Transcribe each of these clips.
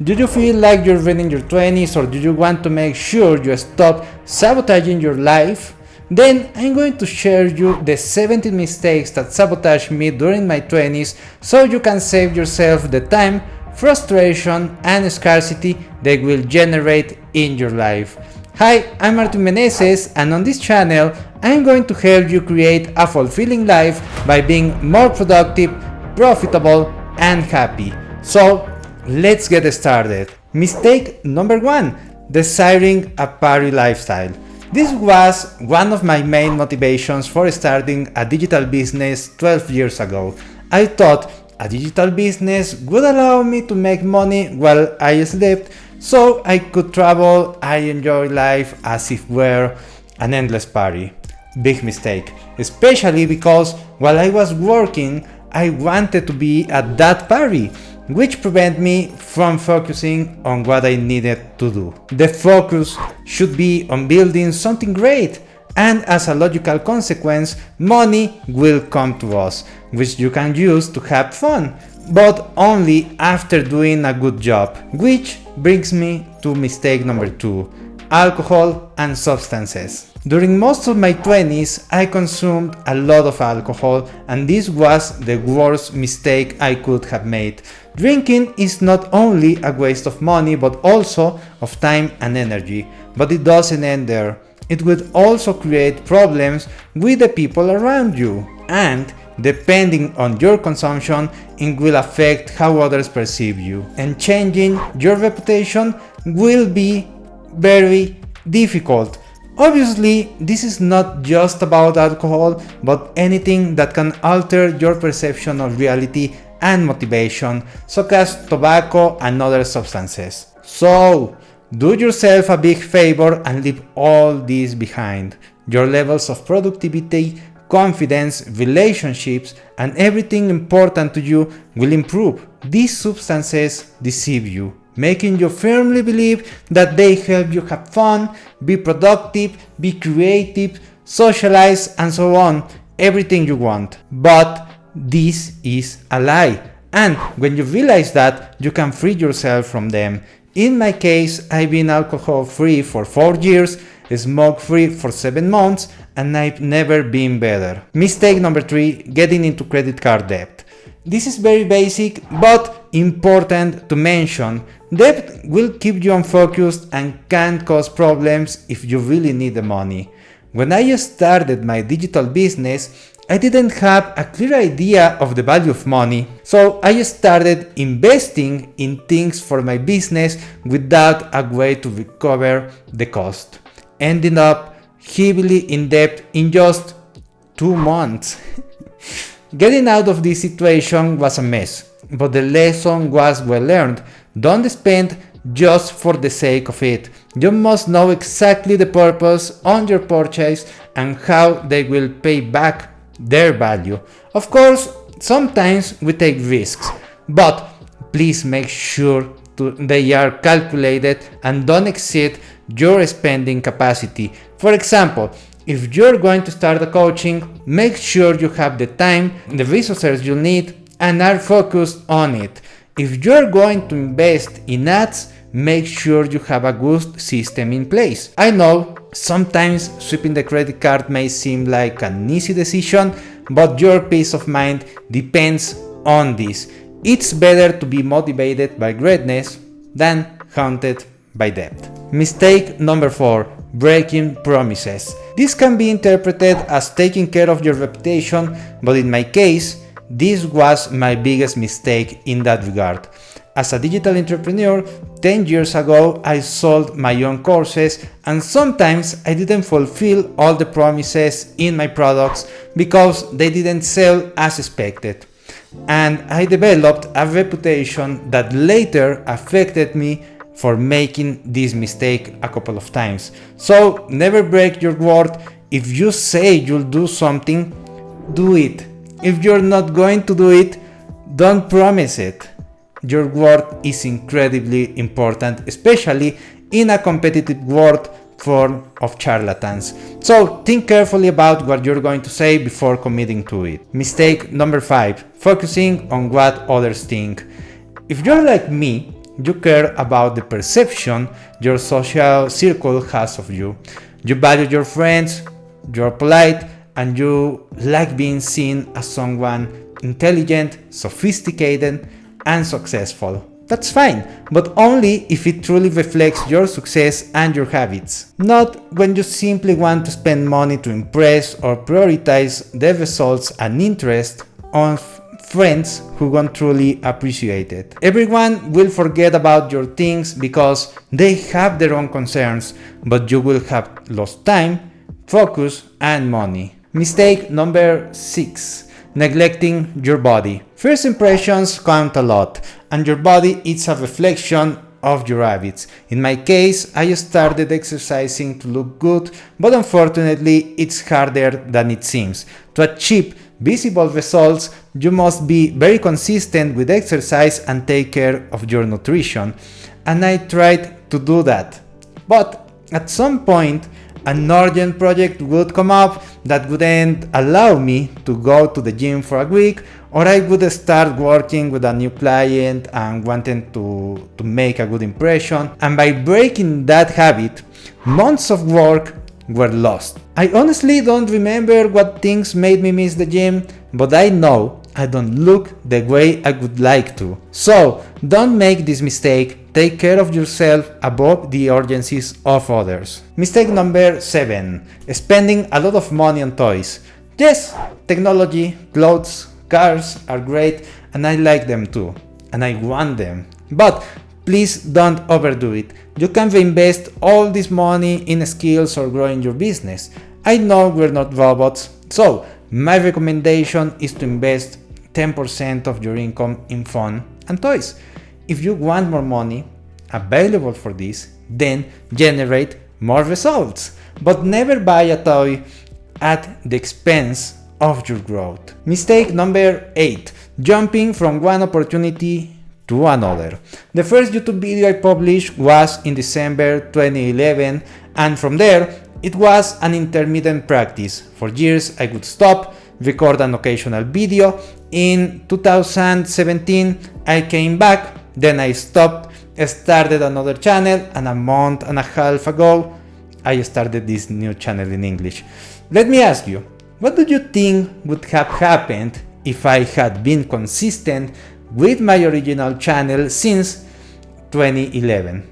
Do you feel like you're reading your 20s, or do you want to make sure you stop sabotaging your life? Then I'm going to share you the 17 mistakes that sabotaged me during my 20s so you can save yourself the time, frustration and scarcity they will generate in your life. Hi, I'm Martin Meneses, and on this channel I'm going to help you create a fulfilling life by being more productive, profitable and happy. So let's get started. Mistake number 1: desiring a party lifestyle. This was one of my main motivations for starting a digital business 12 years ago. I thought a digital business would allow me to make money while I slept, so I could travel and enjoy life as if it were an endless party. Big mistake, especially because while I was working, I wanted to be at that party, which prevented me from focusing on what I needed to do. The focus should be on building something great, and as a logical consequence, money will come to us, which you can use to have fun, but only after doing a good job. Which brings me to mistake number 2: alcohol and substances. During most of my 20s, I consumed a lot of alcohol, and this was the worst mistake I could have made. Drinking is not only a waste of money, but also of time and energy. But it doesn't end there. It will also create problems with the people around you, and depending on your consumption, it will affect how others perceive you. And changing your reputation will be very difficult. Obviously, this is not just about alcohol, but anything that can alter your perception of reality and motivation, such as tobacco and other substances. So, do yourself a big favor and leave all this behind. Your levels of productivity, confidence, relationships, and everything important to you will improve. These substances deceive you, making you firmly believe that they help you have fun, be productive, be creative, socialize, and so on, everything you want. But this is a lie, and when you realize that, you can free yourself from them. In my case, I've been alcohol-free for 4 years, smoke-free for 7 months, and I've never been better. Mistake number 3: getting into credit card debt. This is very basic, but important to mention. Debt will keep you unfocused and can cause problems if you really need the money. When I started my digital business, I didn't have a clear idea of the value of money, so I started investing in things for my business without a way to recover the cost, ending up heavily in debt in just 2 months. Getting out of this situation was a mess, but the lesson was well learned. Don't spend just for the sake of it. You must know exactly the purpose on your purchase and how they will pay back their value. Of course, sometimes we take risks, but please make sure they are calculated and don't exceed your spending capacity. For example, if you're going to start a coaching, make sure you have the time, the resources you need, and are focused on it. If you're going to invest in ads, make sure you have a good system in place. I know sometimes sweeping the credit card may seem like an easy decision, but your peace of mind depends on this. It's better to be motivated by greatness than haunted by debt. Mistake number 4: breaking promises. This can be interpreted as taking care of your reputation, but in my case, this was my biggest mistake in that regard. As a digital entrepreneur, 10 years ago, I sold my own courses, and sometimes I didn't fulfill all the promises in my products because they didn't sell as expected. And I developed a reputation that later affected me for making this mistake a couple of times. So never break your word. If you say you'll do something, do it. If you're not going to do it, don't promise it. Your word is incredibly important, especially in a competitive world full of charlatans. So think carefully about what you're going to say before committing to it. Mistake number 5: focusing on what others think. If you're like me, you care about the perception your social circle has of you. You value your friends, you're polite, and you like being seen as someone intelligent, sophisticated, and successful. That's fine, but only if it truly reflects your success and your habits. Not when you simply want to spend money to impress or prioritize the results and interest of friends who won't truly appreciate it. Everyone will forget about your things because they have their own concerns, but you will have lost time, focus, and money. Mistake number 6. Neglecting your body. First impressions count a lot, and your body is a reflection of your habits. In my case, I started exercising to look good, but unfortunately, it's harder than it seems. To achieve visible results, you must be very consistent with exercise and take care of your nutrition. And I tried to do that. But at some point, an urgent project would come up that wouldn't allow me to go to the gym for a week, or I would start working with a new client and wanting to make a good impression. And by breaking that habit, months of work were lost. I honestly don't remember what things made me miss the gym, but I know I don't look the way I would like to. So don't make this mistake. Take care of yourself above the urgencies of others. Mistake number 7. Spending a lot of money on toys. Yes, technology, clothes, cars are great, and I like them too, and I want them. But please don't overdo it. You can reinvest all this money in skills or growing your business. I know we're not robots, so my recommendation is to invest 10% of your income in fun and toys. If you want more money available for this, then generate more results. But never buy a toy at the expense of your growth. Mistake number 8. Jumping from one opportunity to another. The first YouTube video I published was in December 2011, and from there, it was an intermittent practice. For years, I would stop, record an occasional video. In 2017, I came back, then I stopped, started another channel, and a month and a half ago, I started this new channel in English. Let me ask you, what do you think would have happened if I had been consistent with my original channel since 2011?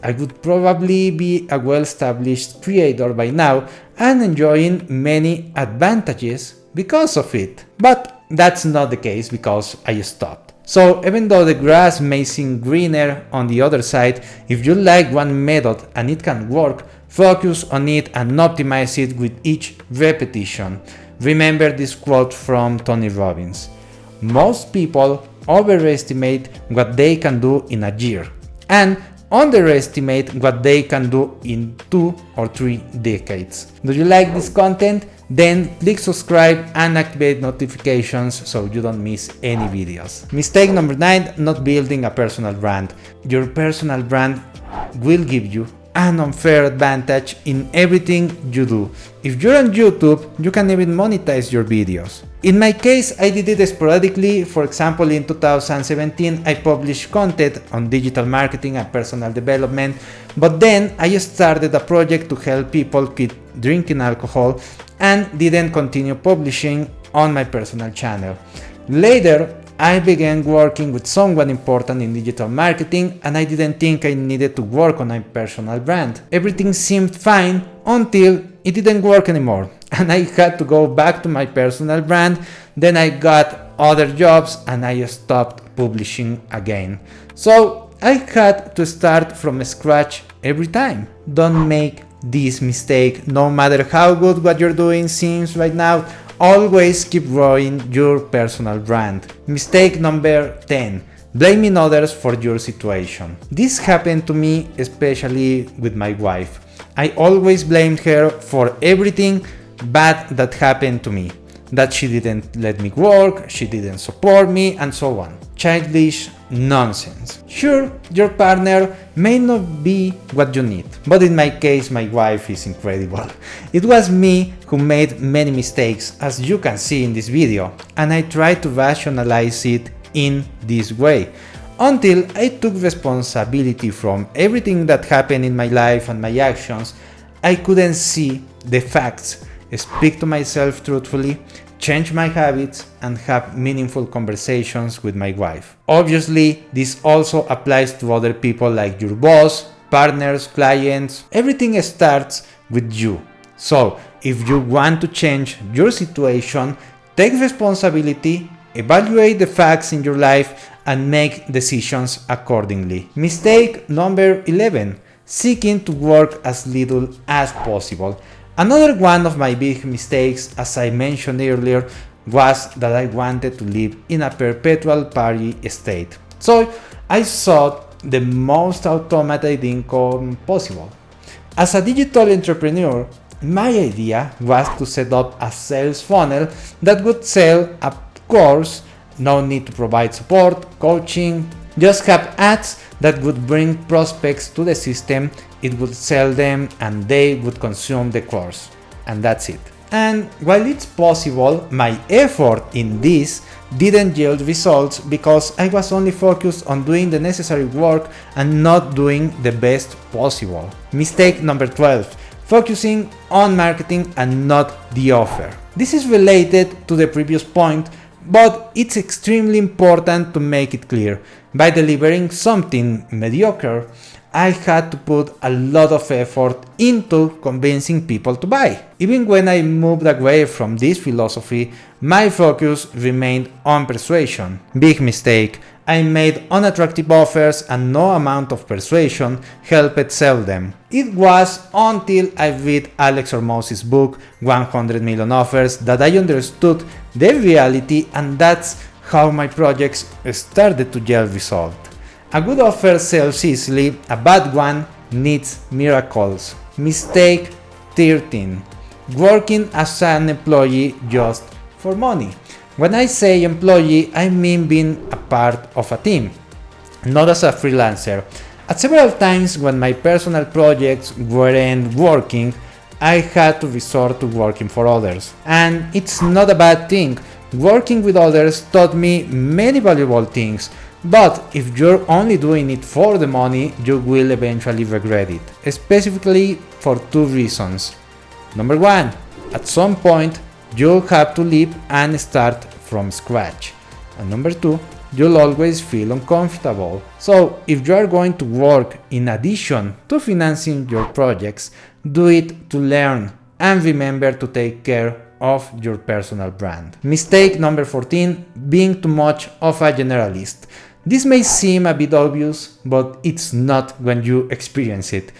I would probably be a well-established creator by now and enjoying many advantages because of it. But that's not the case because I stopped. So even though the grass may seem greener on the other side, if you like one method and it can work, focus on it and optimize it with each repetition. Remember this quote from Tony Robbins: most people overestimate what they can do in a year and underestimate what they can do in 2 or 3 decades. Do you like this content? Then click subscribe and activate notifications so you don't miss any videos. Mistake number 9, not building a personal brand. Your personal brand will give you an unfair advantage in everything you do. If you're on YouTube, you can even monetize your videos. In my case, I did it sporadically. For example, in 2017, I published content on digital marketing and personal development, but then I started a project to help people quit drinking alcohol and didn't continue publishing on my personal channel. Later, I began working with someone important in digital marketing, and I didn't think I needed to work on my personal brand. Everything seemed fine until it didn't work anymore, and I had to go back to my personal brand. Then I got other jobs and I stopped publishing again. So I had to start from scratch every time. Don't make this mistake. No matter how good what you're doing seems right now, always keep growing your personal brand. Mistake number 10. Blaming others for your situation. This happened to me, especially with my wife. I always blamed her for everything bad that happened to me. That she didn't let me work, she didn't support me, and so on. Childish nonsense. Sure, your partner may not be what you need, but in my case, my wife is incredible. It was me who made many mistakes, as you can see in this video, and I try to rationalize it in this way. until I took responsibility from everything that happened in my life and my actions, I couldn't see the facts, speak to myself truthfully, change my habits, and have meaningful conversations with my wife. Obviously, this also applies to other people like your boss, partners, clients. Everything starts with you. So, if you want to change your situation, take responsibility, evaluate the facts in your life, and make decisions accordingly. Mistake number 11. Seeking to work as little as possible. Another one of my big mistakes, as I mentioned earlier, was that I wanted to live in a perpetual party state. So I sought the most automated income possible. As a digital entrepreneur, my idea was to set up a sales funnel that would sell a course, no need to provide support, coaching, just have ads that would bring prospects to the system, it would sell them, and they would consume the course. And that's it. And while it's possible, my effort in this didn't yield results because I was only focused on doing the necessary work and not doing the best possible. Mistake number 12. Focusing on marketing and not the offer. This is related to the previous point, but it's extremely important to make it clear. By delivering something mediocre, I had to put a lot of effort into convincing people to buy. Even when I moved away from this philosophy, my focus remained on persuasion. Big mistake. I made unattractive offers and no amount of persuasion helped sell them. It was until I read Alex Hormozi's book 100 Million Offers that I understood the reality, and that's how my projects started to yield results. A good offer sells easily, a bad one needs miracles. Mistake 13. Working as an employee just for money. When I say employee, I mean being a part of a team, not as a freelancer. At several times when my personal projects weren't working, I had to resort to working for others. And it's not a bad thing. Working with others taught me many valuable things, but if you're only doing it for the money, you will eventually regret it, specifically for two reasons. Number one, at some point, you'll have to leave and start from scratch. And number two, you'll always feel uncomfortable. So if you are going to work in addition to financing your projects, do it to learn and remember to take care of your personal brand. Mistake number 14, being too much of a generalist. This may seem a bit obvious, but it's not when you experience it.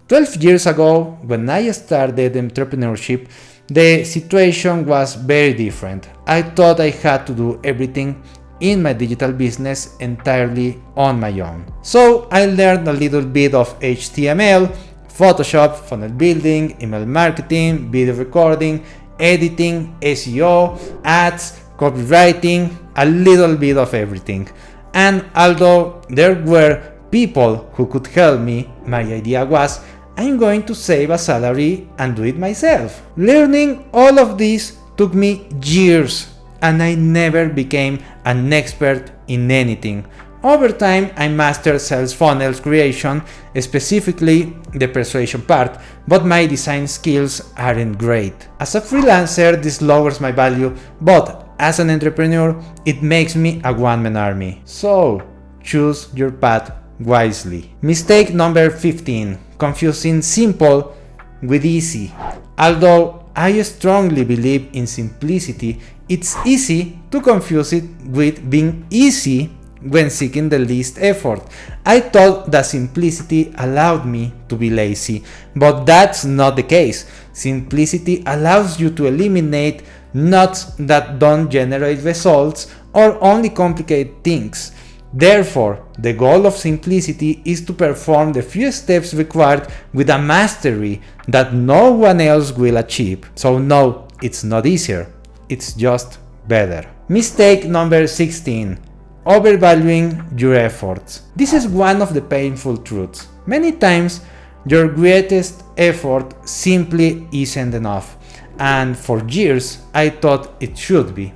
12 years ago, when I started entrepreneurship, the situation was very different. I thought I had to do everything in my digital business entirely on my own. So I learned a little bit of HTML, Photoshop, funnel building, email marketing, video recording, editing, SEO, ads, copywriting, a little bit of everything. And although there were people who could help me, my idea was, I'm going to save a salary and do it myself. Learning all of this took me years, and I never became an expert in anything. Over time, I mastered sales funnels creation, specifically the persuasion part, but my design skills aren't great. As a freelancer, this lowers my value, but as an entrepreneur, it makes me a one-man army. So, choose your path wisely. Mistake number 15. Confusing simple with easy. Although I strongly believe in simplicity, it's easy to confuse it with being easy when seeking the least effort. I thought that simplicity allowed me to be lazy, but that's not the case. Simplicity allows you to eliminate knots that don't generate results or only complicate things. Therefore, the goal of simplicity is to perform the few steps required with a mastery that no one else will achieve. So no, it's not easier, it's just better. Mistake number 16. Overvaluing your efforts. This is one of the painful truths. Many times, your greatest effort simply isn't enough, and for years I thought it should be.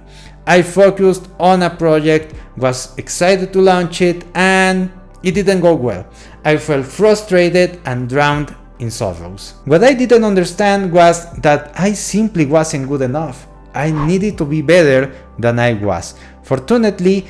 I focused on a project, was excited to launch it, and it didn't go well. I felt frustrated and drowned in sorrows. What I didn't understand was that I simply wasn't good enough. I needed to be better than I was. Fortunately,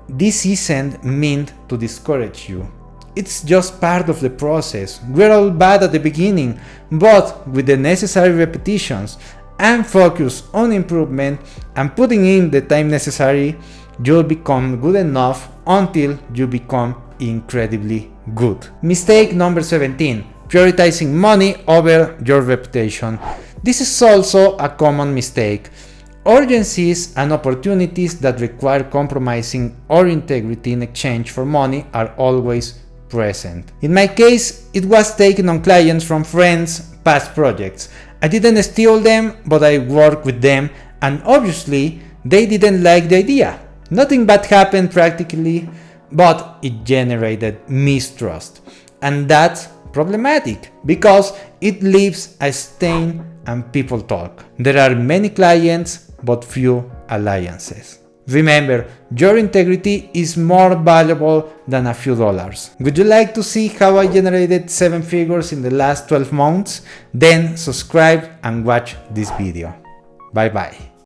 this isn't meant to discourage you. It's just part of the process. We're all bad at the beginning, but with the necessary repetitions and focus on improvement and putting in the time necessary, you'll become good enough until you become incredibly good. Mistake number 17. Prioritizing money over your reputation. This is also a common mistake. Urgencies and opportunities that require compromising our integrity in exchange for money are always present. In my case, it was taking on clients from friends' past projects. I didn't steal them, but I worked with them, and obviously they didn't like the idea. Nothing bad happened practically, but it generated mistrust. And that's problematic because it leaves a stain and people talk. There are many clients but few alliances. Remember, your integrity is more valuable than a few dollars. Would you like to see how I generated 7 figures in the last 12 months? Then subscribe and watch this video. Bye bye.